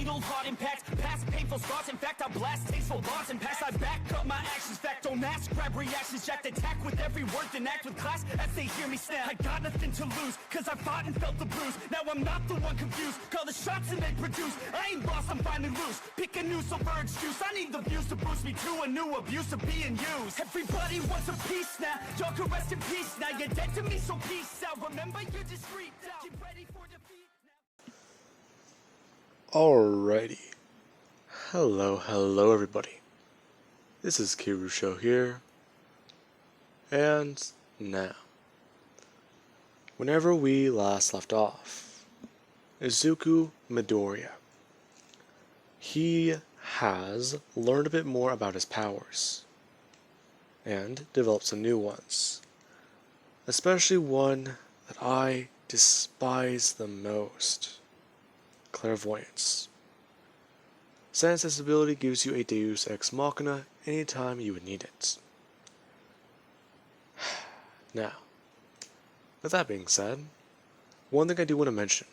fatal heart impact, past painful scars. In fact, I blast tasteful bars and pass. I back up my actions, fact don't ask, grab reactions, jacked attack with every word, then act with class as they hear me snap. I got nothing to lose, cause I fought and felt the bruise. Now I'm not the one confused, call the shots and they produce. I ain't lost, I'm finally loose, pick a new silver excuse. I need the views to boost me to a new abuse of being used. Everybody wants a piece now, y'all can rest in peace now. You're dead to me, so peace out. Remember, you're discreet out. Get ready for defeat now. Alrighty. Hello everybody. This is Kirusho here. And now, whenever we last left off, Izuku Midoriya, he has learned a bit more about his powers and developed some new ones, especially one that I despise the most: clairvoyance. Since this ability gives you a Deus Ex Machina anytime you would need it. Now, with that being said, one thing I do want to mention.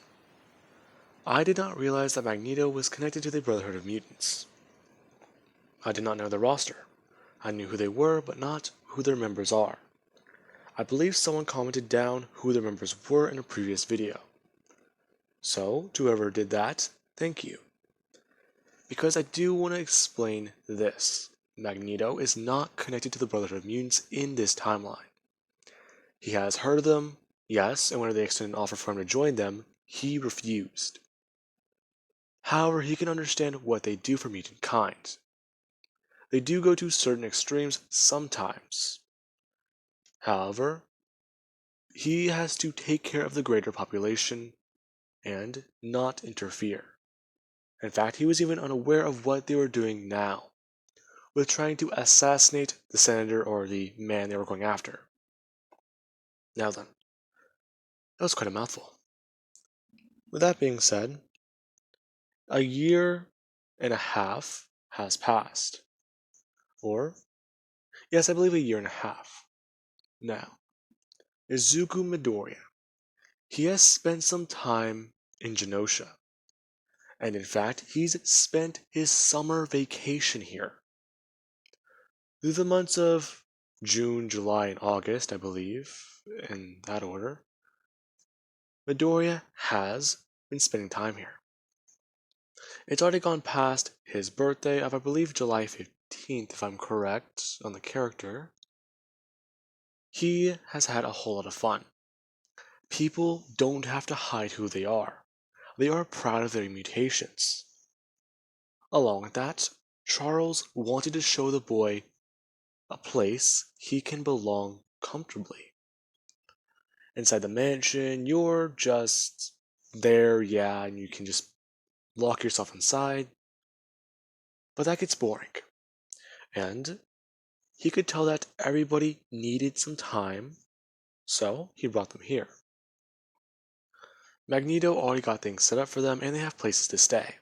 I did not realize that Magneto was connected to the Brotherhood of Mutants. I did not know their roster. I knew who they were, but not who their members are. I believe someone commented down who their members were in a previous video. So, to whoever did that, thank you. Because I do want to explain this. Magneto is not connected to the Brotherhood of Mutants in this timeline. He has heard of them, yes, and when they extended an offer for him to join them, he refused. However, he can understand what they do for mutant kind. They do go to certain extremes sometimes. However, he has to take care of the greater population and not interfere. In fact, he was even unaware of what they were doing now, with trying to assassinate the senator or the man they were going after. Now then, that was quite a mouthful. With that being said, a year and a half has passed. Or, yes, I believe a year and a half. Now, Izuku Midoriya, he has spent some time in Genosha. And in fact, he's spent his summer vacation here. Through the months of June, July, and August, I believe, in that order, Midoriya has been spending time here. It's already gone past his birthday of, I believe, July 15th, if I'm correct, on the character. He has had a whole lot of fun. People don't have to hide who they are. They are proud of their mutations. Along with that, Charles wanted to show the boy a place he can belong comfortably. Inside the mansion, you're just there, yeah, and you can just lock yourself inside. But that gets boring. And he could tell that everybody needed some time, so he brought them here. Magneto already got things set up for them, and they have places to stay.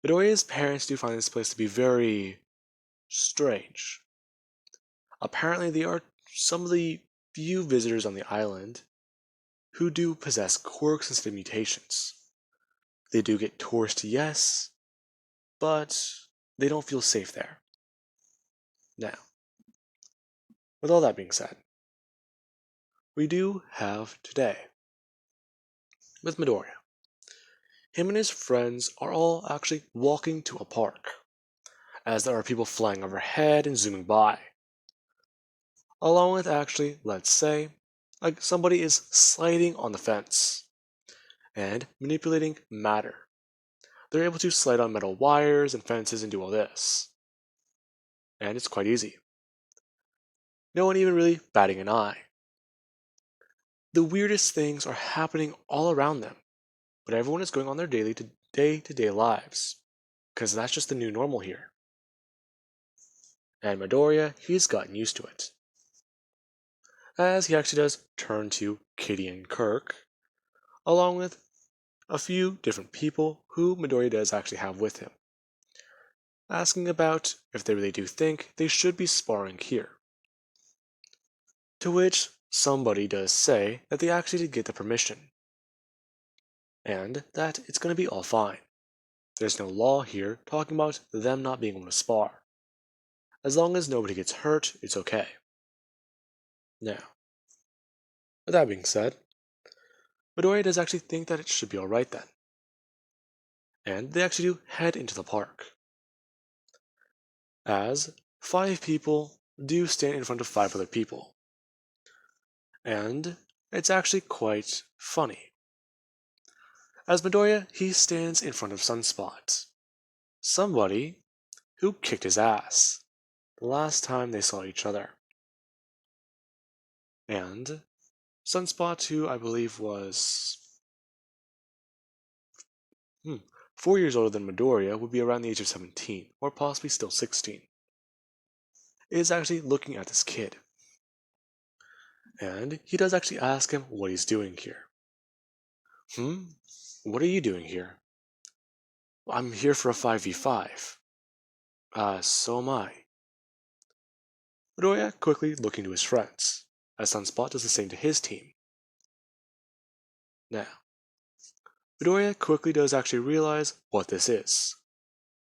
Midoriya's parents do find this place to be very strange. Apparently, they are some of the few visitors on the island who do possess quirks instead of mutations. They do get tourists, yes, but they don't feel safe there. Now, with all that being said, we do have today with Midoriya. Him and his friends are all actually walking to a park, as there are people flying overhead and zooming by. Along with actually, let's say, like somebody is sliding on the fence and manipulating matter. They're able to slide on metal wires and fences and do all this. And it's quite easy. No one even really batting an eye. The weirdest things are happening all around them, but everyone is going on their day-to-day lives, because that's just the new normal here. And Midoriya, he's gotten used to it. As he actually does turn to Kitty and Kirk, along with a few different people who Midoriya does actually have with him, asking about if they really do think they should be sparring here. To which somebody does say that they actually did get the permission, and that it's going to be all fine. There's no law here talking about them not being able to spar. As long as nobody gets hurt, it's okay. Now, with that being said, Midoriya does actually think that it should be alright then. And they actually do head into the park. As 5 people do stand in front of 5 other people. And it's actually quite funny. As Midoriya, he stands in front of Sunspot. Somebody who kicked his ass the last time they saw each other. And Sunspot, who I believe was 4 years older than Midoriya, would be around the age of 17, or possibly still 16, is actually looking at this kid. And he does actually ask him what he's doing here. What are you doing here? I'm here for a 5v5. So am I. Midoriya quickly looking to his friends, as Sunspot does the same to his team. Now, Midoriya quickly does actually realize what this is,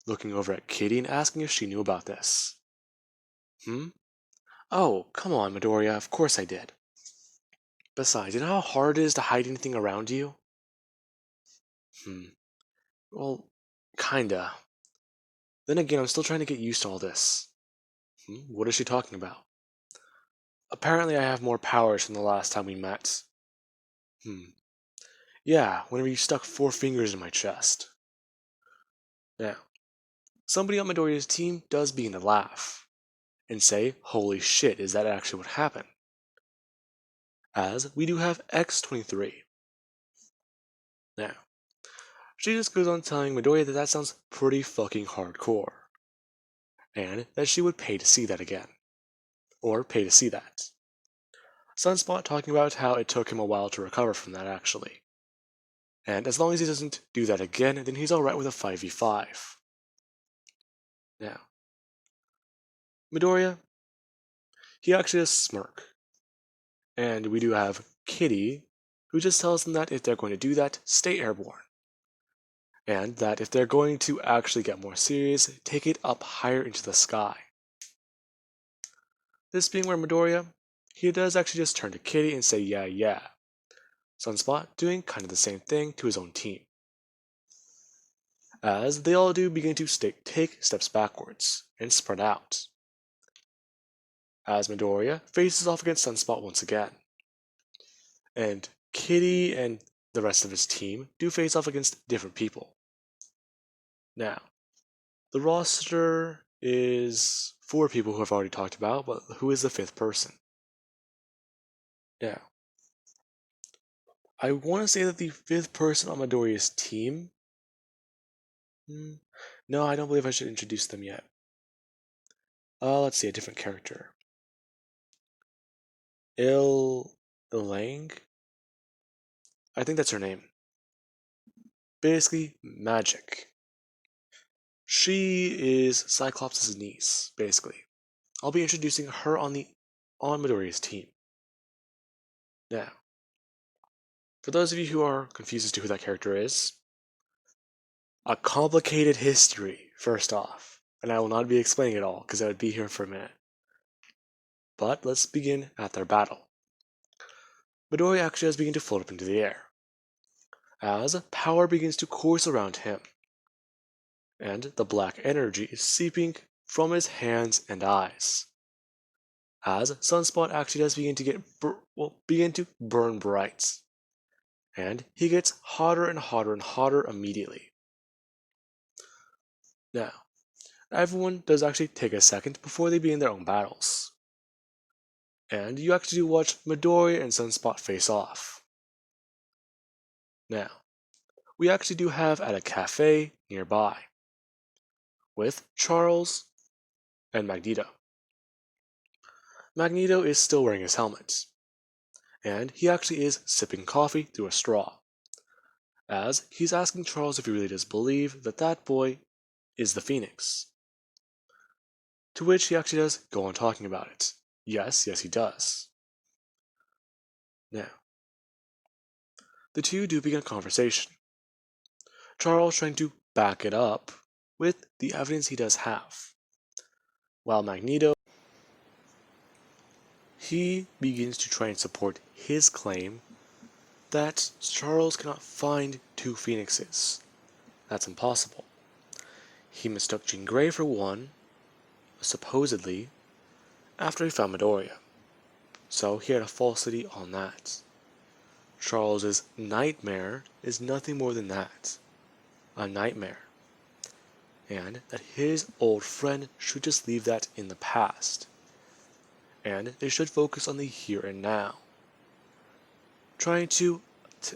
looking over at Kitty and asking if she knew about this. Oh, come on, Midoriya, of course I did. Besides, you know how hard it is to hide anything around you? Well, kinda. Then again, I'm still trying to get used to all this. What is she talking about? Apparently I have more powers from the last time we met. Yeah, whenever you stuck 4 fingers in my chest. Now, somebody on Midoriya's team does begin to laugh, and say, holy shit, is that actually what happened? As we do have X-23. Now, she just goes on telling Midoriya that that sounds pretty fucking hardcore, and that she would pay to see that again. Or pay to see that. Sunspot talking about how it took him a while to recover from that actually. And as long as he doesn't do that again, then he's alright with a 5v5. Now, Midoriya, he actually does smirk. And we do have Kitty, who just tells them that if they're going to do that, stay airborne. And that if they're going to actually get more serious, take it up higher into the sky. This being where Midoriya, he does actually just turn to Kitty and say yeah. Sunspot doing kind of the same thing to his own team. As they all do begin to take steps backwards and spread out. As Midoriya faces off against Sunspot once again. And Kitty and the rest of his team do face off against different people. Now, the roster is 4 people who I've already talked about, but who is the 5th person? Now, I want to say that the 5th person on Midoriya's team... No, I don't believe I should introduce them yet. Let's see, a different character. Ilang? I think that's her name. Basically, Magic. She is Cyclops' niece, basically. I'll be introducing her on Midoriya's team. Now, for those of you who are confused as to who that character is, a complicated history, first off, and I will not be explaining it all, because I would be here for a minute. But let's begin at their battle. Midoriya actually does begin to float up into the air, as power begins to course around him, and the black energy is seeping from his hands and eyes, as Sunspot actually does begin to burn bright, and he gets hotter and hotter and hotter immediately. Now, everyone does actually take a second before they begin their own battles, and you actually watch Midoriya and Sunspot face off. Now, we actually do have at a cafe nearby, with Charles and Magneto. Magneto is still wearing his helmet, and he actually is sipping coffee through a straw, as he's asking Charles if he really does believe that that boy is the Phoenix. To which he actually does go on talking about it. Yes, he does. Now, the two do begin a conversation. Charles trying to back it up with the evidence he does have. While Magneto, he begins to try and support his claim that Charles cannot find two phoenixes. That's impossible. He mistook Jean Grey for one, supposedly, after he found Midoriya. So he had a falsity on that. Charles's nightmare is nothing more than that, a nightmare. And that his old friend should just leave that in the past. And they should focus on the here and now. Trying to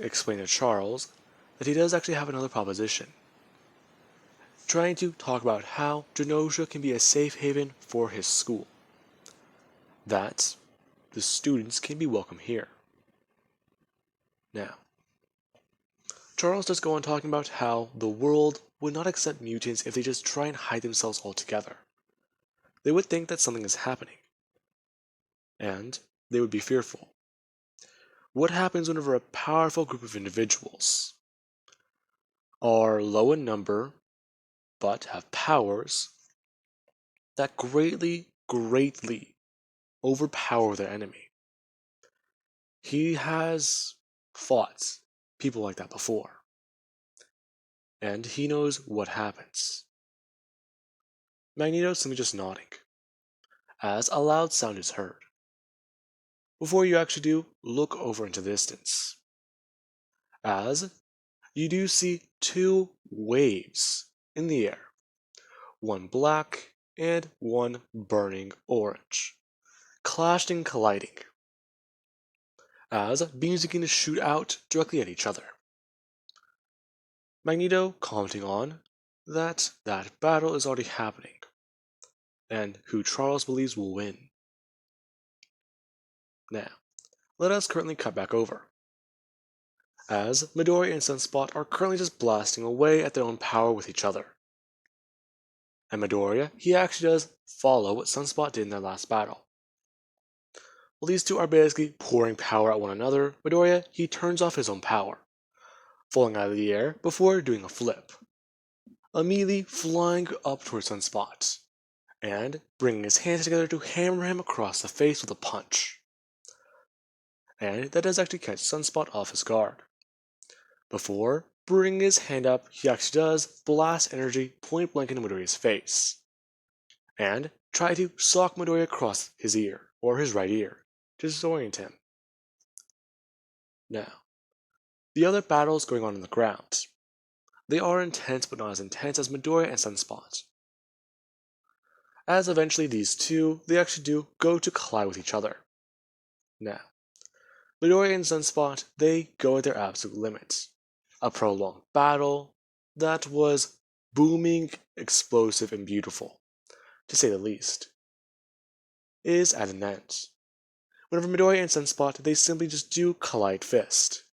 explain to Charles that he does actually have another proposition. Trying to talk about how Genosha can be a safe haven for his school. That the students can be welcome here. Now, Charles does go on talking about how the world would not accept mutants if they just try and hide themselves altogether. They would think that something is happening, and they would be fearful. What happens whenever a powerful group of individuals are low in number, but have powers that greatly overpower their enemy? He has fought people like that before, and he knows what happens. Magneto simply just nodding, as a loud sound is heard. Before you actually do, look over into the distance, as you do see two waves in the air, one black and one burning orange, clashing and colliding, as beams begin to shoot out directly at each other. Magneto commenting on that battle is already happening, and who Charles believes will win. Now, let us currently cut back over, as Midoriya and Sunspot are currently just blasting away at their own power with each other. And Midoriya, he actually does follow what Sunspot did in their last battle. While these two are basically pouring power at one another, Midoriya, he turns off his own power, falling out of the air before doing a flip, immediately flying up towards Sunspot, and bringing his hands together to hammer him across the face with a punch. And that does actually catch Sunspot off his guard. Before bringing his hand up, he actually does blast energy point blank into Midoriya's face, and try to sock Midoriya across his ear, or his right ear, to disorient him. Now, the other battles going on the ground. They are intense, but not as intense as Midoriya and Sunspot. As eventually these two, they actually do go to collide with each other. Now, Midoriya and Sunspot, they go at their absolute limits. A prolonged battle that was booming, explosive, and beautiful, to say the least, is at an end. Whenever Midoriya and Sunspot, they simply just do collide fist.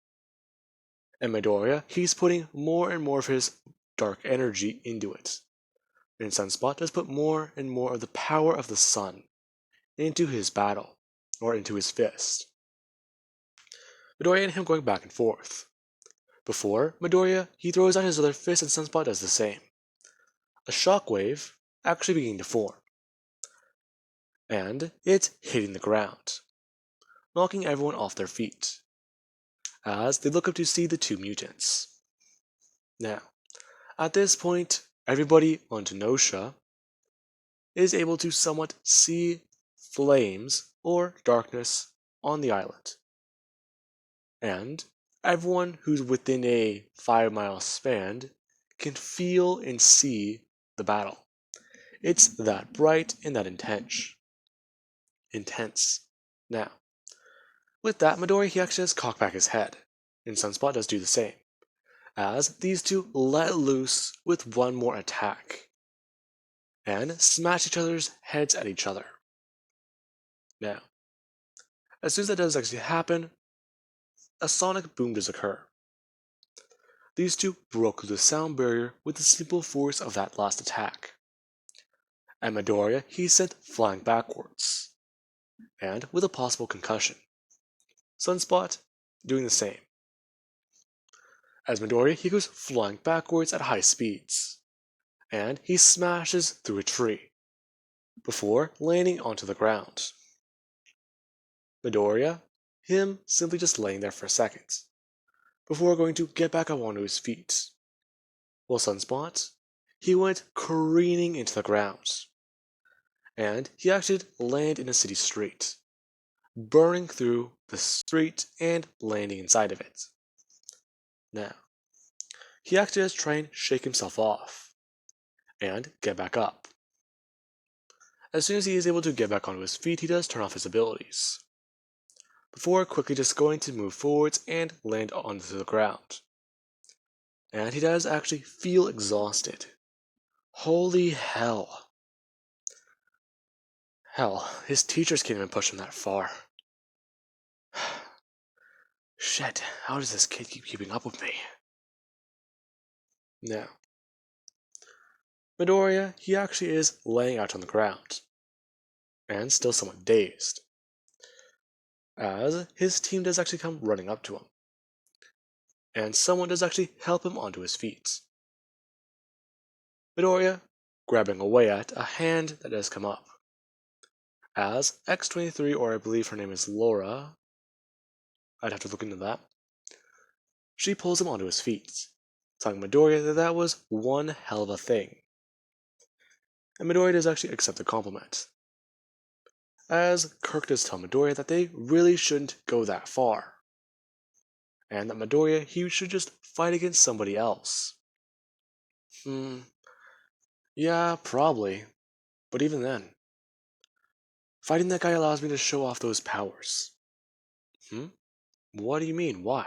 And Midoriya, he's putting more and more of his dark energy into it. And Sunspot does put more and more of the power of the sun into his battle, or into his fist. Midoriya and him going back and forth. Before, Midoriya, he throws out his other fist and Sunspot does the same. A shockwave actually beginning to form. And it's hitting the ground, knocking everyone off their feet, as they look up to see the two mutants. Now, at this point, everybody on Genosha is able to somewhat see flames or darkness on the island. And everyone who's within a 5-mile span can feel and see the battle. It's that bright and that intense. Now, with that, Midoriya, he actually does cock back his head, and Sunspot does do the same, as these two let loose with one more attack, and smash each other's heads at each other. Now, as soon as that does actually happen, a sonic boom does occur. These two broke through the sound barrier with the simple force of that last attack. And Midoriya, he's sent flying backwards, and with a possible concussion. Sunspot doing the same. As Midoriya, he goes flying backwards at high speeds, and he smashes through a tree, before landing onto the ground. Midoriya, him simply just laying there for a second, before going to get back up onto his feet. While Sunspot, he went careening into the ground, and he actually did land in a city street, burning through the street and landing inside of it. Now, he actually does try and shake himself off, and get back up. As soon as he is able to get back onto his feet, he does turn off his abilities, before quickly just going to move forwards and land onto the ground. And he does actually feel exhausted. Holy hell. Hell, his teachers can't even push him that far. Shit, how does this kid keep keeping up with me? Now, Midoriya, he actually is laying out on the ground, and still somewhat dazed, as his team does actually come running up to him, and someone does actually help him onto his feet. Midoriya grabbing away at a hand that does come up, as X-23, or I believe her name is Laura, I'd have to look into that, she pulls him onto his feet, telling Midoriya that that was one hell of a thing. And Midoriya does actually accept the compliment, as Kirk does tell Midoriya that they really shouldn't go that far, and that Midoriya, he should just fight against somebody else. Yeah, probably, but even then, fighting that guy allows me to show off those powers. What do you mean, why?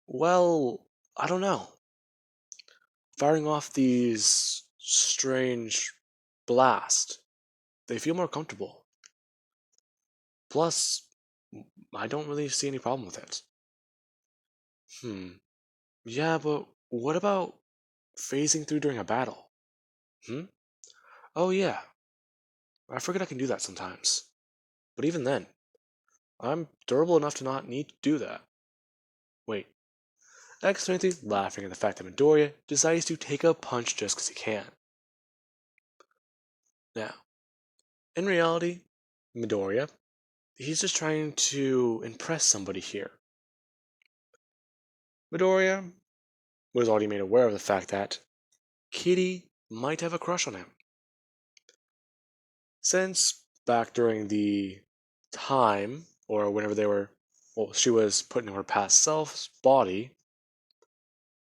Well, I don't know. Firing off these strange blasts, they feel more comfortable. Plus, I don't really see any problem with it. Yeah, but what about phasing through during a battle? Oh yeah, I forget I can do that sometimes. But even then, I'm durable enough to not need to do that. Wait, X-23 laughing at the fact that Midoriya decides to take a punch just because he can. Now, in reality, Midoriya, he's just trying to impress somebody here. Midoriya was already made aware of the fact that Kitty might have a crush on him. Since back during the time, or whenever she was put in her past self's body,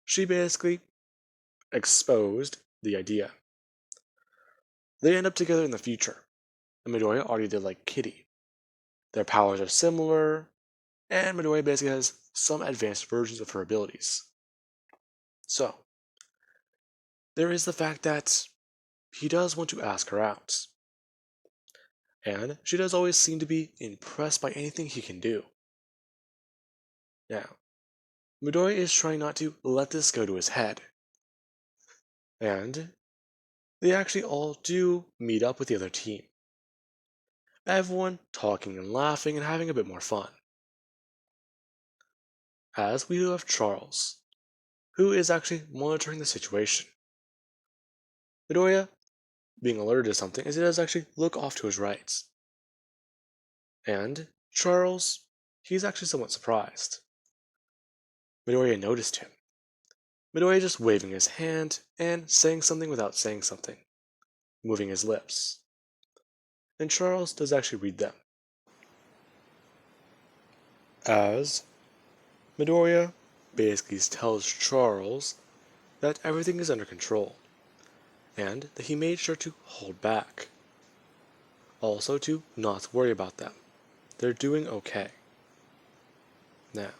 she basically exposed the idea. They end up together in the future, and Midoriya already did like Kitty. Their powers are similar, and Midoriya basically has some advanced versions of her abilities. So, there is the fact that he does want to ask her out, and she does always seem to be impressed by anything he can do. Now, Midoriya is trying not to let this go to his head, and they actually all do meet up with the other team. Everyone talking and laughing and having a bit more fun. As we do have Charles, who is actually monitoring the situation. Midoriya, being alerted to something, as he does actually look off to his right. And Charles, he's actually somewhat surprised. Midoriya noticed him. Midoriya just waving his hand and saying something without saying something, moving his lips. And Charles does actually read them. As Midoriya basically tells Charles that everything is under control, and that he made sure to hold back. Also to not worry about them. They're doing okay. Now,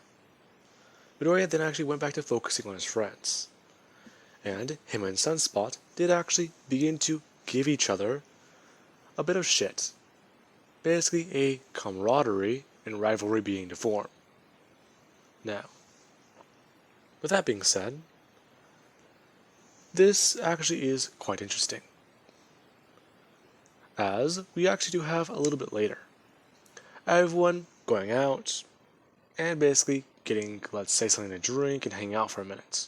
Midoriya then actually went back to focusing on his friends, and him and Sunspot did actually begin to give each other a bit of shit. Basically a camaraderie and rivalry being to form. Now, with that being said, this actually is quite interesting, as we actually do have a little bit later everyone going out and basically getting, let's say, something to drink and hanging out for a minute.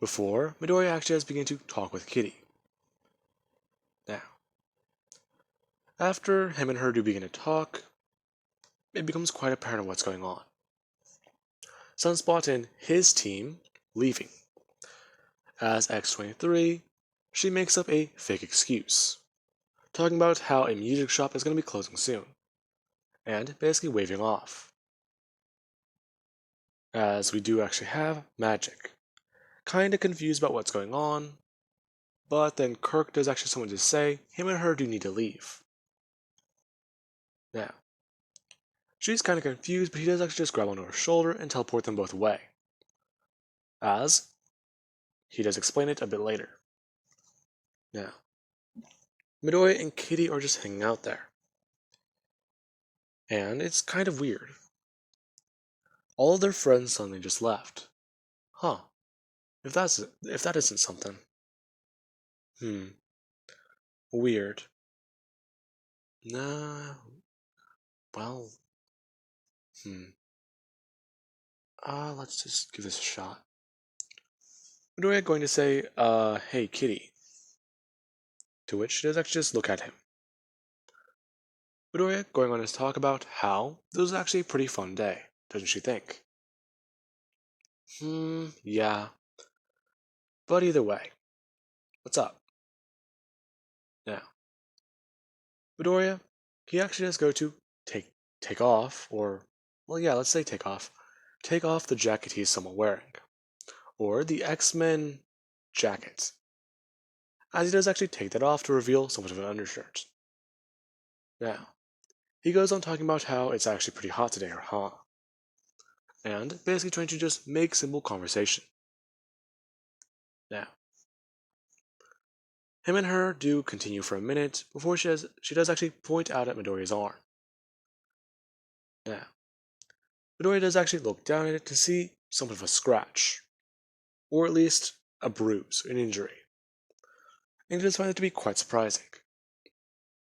Before, Midoriya actually has begun to talk with Kitty. Now, after him and her do begin to talk, it becomes quite apparent what's going on. Sunspot and his team leaving. As X-23, she makes up a fake excuse, talking about how a music shop is going to be closing soon, and basically waving off. As we do actually have Magic, kinda confused about what's going on, but then Kirk does actually someone to say him and her do need to leave. Now, she's kinda confused, but he does actually just grab onto her shoulder and teleport them both away. As he does explain it a bit later. Now, Midoriya and Kitty are just hanging out there. And it's kind of weird. All of their friends suddenly just left. Huh. If that isn't something. Weird. Nah. Well. Let's just give this a shot. Midoriya going to say, hey Kitty. To which she does actually just look at him. Midoriya going on to talk about how this was actually a pretty fun day, doesn't she think? Yeah. But either way, what's up? Now, Midoriya, he actually does go to take off, or, well, yeah, let's say take off the jacket he's somewhat wearing, or the X-Men jacket, as he does actually take that off to reveal somewhat of an undershirt. Now, he goes on talking about how it's actually pretty hot today, huh? And basically trying to just make simple conversation. Now, him and her do continue for a minute before she does actually point out at Midoriya's arm. Now, Midoriya does actually look down at it to see somewhat of a scratch, or at least a bruise, an injury, and he does find it to be quite surprising.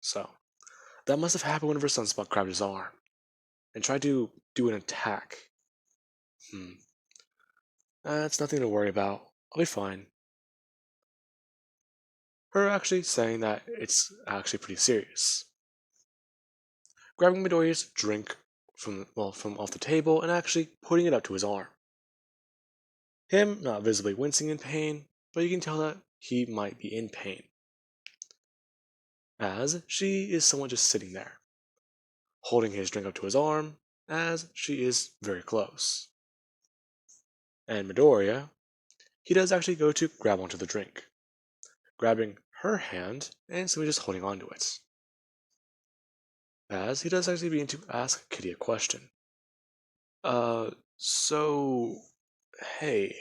So, that must have happened whenever Sunspot grabbed his arm and tried to do an attack. That's nothing to worry about. I'll be fine. Her actually saying that it's actually pretty serious. Grabbing Midoriya's drink from off the table and actually putting it up to his arm. Him not visibly wincing in pain, but you can tell that he might be in pain. As she is somewhat just sitting there, holding his drink up to his arm, as she is very close. And Midoriya, he does actually go to grab onto the drink, grabbing her hand and simply just holding onto it. As he does actually begin to ask Kitty a question. So, hey,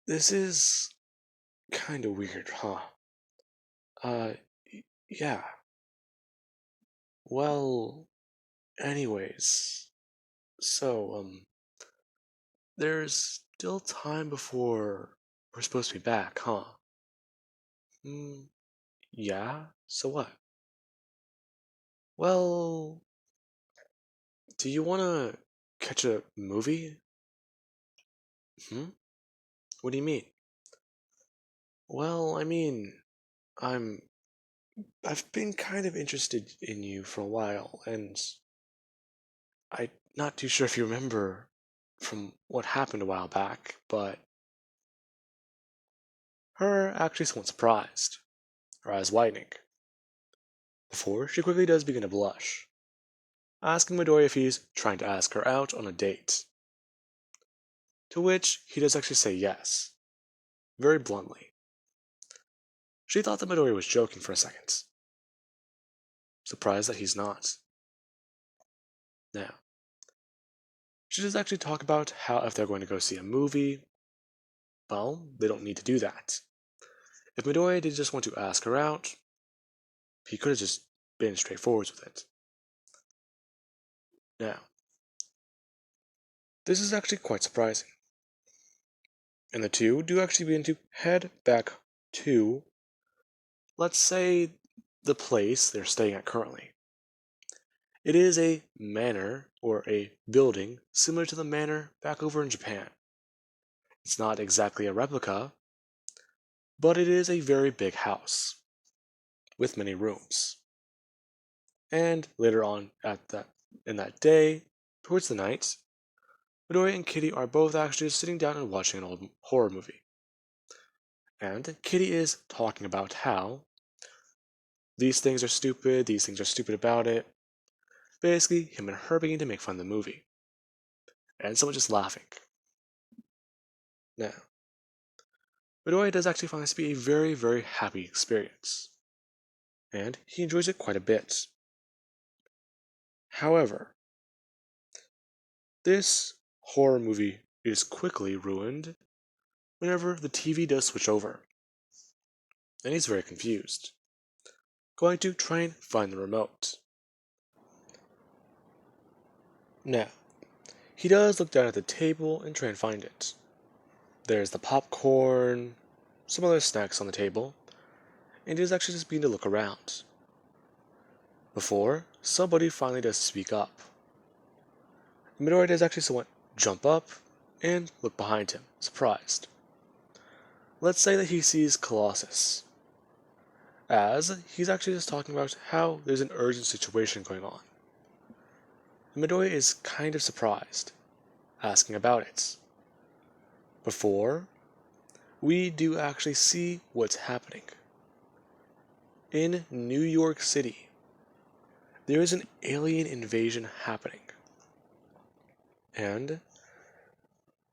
this is kinda weird, huh? Yeah. Well, anyways, so, there's still time before we're supposed to be back, huh? Yeah? So what? Well, do you wanna catch a movie? What do you mean? Well, I mean, I'm I've been kind of interested in you for a while, and I'm not too sure if you remember from what happened a while back, but her actually somewhat surprised, her eyes widening, before she quickly does begin to blush, asking Midoriya if he's trying to ask her out on a date. To which he does actually say yes, very bluntly. She thought that Midoriya was joking for a second, surprised that he's not. Now, she does actually talk about how if they're going to go see a movie, well, they don't need to do that. If Midoriya did just want to ask her out, he could have just been straightforward with it. Now, this is actually quite surprising. And the two do actually begin to head back to, let's say, the place they're staying at currently. It is a manor, or a building, similar to the manor back over in Japan. It's not exactly a replica, but it is a very big house, with many rooms. And later on in that day, towards the night, Midoriya and Kitty are both actually just sitting down and watching an old horror movie. And Kitty is talking about how these things are stupid about it. Basically, him and her beginning to make fun of the movie. And someone just laughing. Now, Midoriya does actually find this to be a very, very happy experience. And he enjoys it quite a bit. However, this horror movie is quickly ruined whenever the TV does switch over. And he's very confused. Going to try and find the remote. Now, he does look down at the table and try and find it. There's the popcorn, some other snacks on the table, and he is actually just beginning to look around. Before somebody finally does speak up. Midoriya does actually somewhat jump up and look behind him, surprised. Let's say that he sees Colossus, as he's actually just talking about how there's an urgent situation going on. And Midoriya is kind of surprised, asking about it. Before, we do actually see what's happening. In New York City, there is an alien invasion happening. And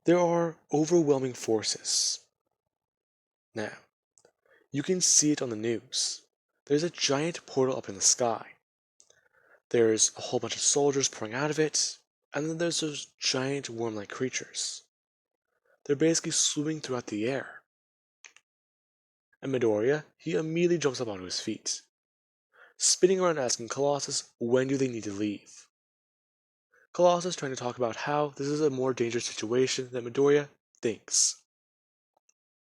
there are overwhelming forces. Now, you can see it on the news. There's a giant portal up in the sky. There's a whole bunch of soldiers pouring out of it, and then there's those giant worm-like creatures. They're basically swimming throughout the air. And Midoriya, he immediately jumps up onto his feet, spinning around asking Colossus when do they need to leave. Colossus trying to talk about how this is a more dangerous situation than Midoriya thinks.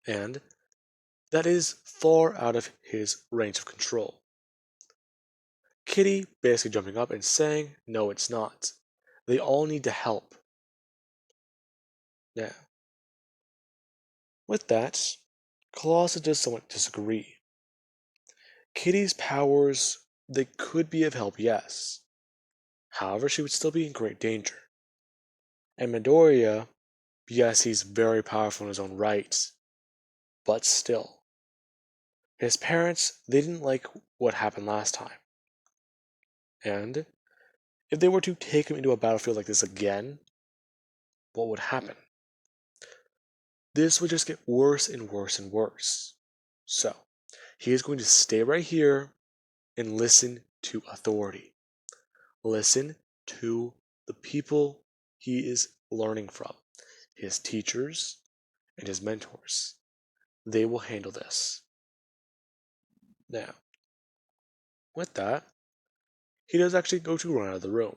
And that is far out of his range of control. Kitty basically jumping up and saying, no, it's not. They all need to help. Now, with that, Colossus does somewhat disagree. Kitty's powers, they could be of help, yes. However, she would still be in great danger. And Midoriya, yes, he's very powerful in his own right, but still. His parents, they didn't like what happened last time. And if they were to take him into a battlefield like this again, what would happen? This would just get worse and worse and worse. So, he is going to stay right here and listen to authority. Listen to the people he is learning from, his teachers and his mentors. They will handle this. Now, with that, he does actually go to run out of the room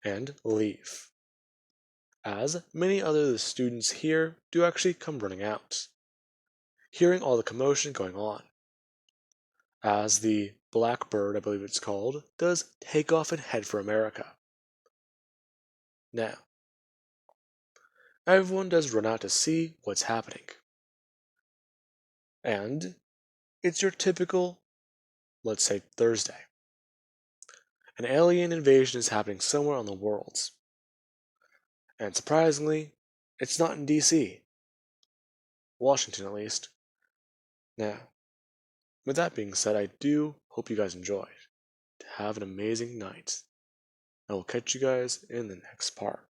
and leave, as many other students here do actually come running out, hearing all the commotion going on, as the Blackbird, I believe it's called, does take off and head for America. Now, everyone does run out to see what's happening. And it's your typical, let's say, Thursday. An alien invasion is happening somewhere on the world. And surprisingly, it's not in DC. Washington, at least. Now, with that being said, I do hope you guys enjoyed. Have an amazing night. I will catch you guys in the next part.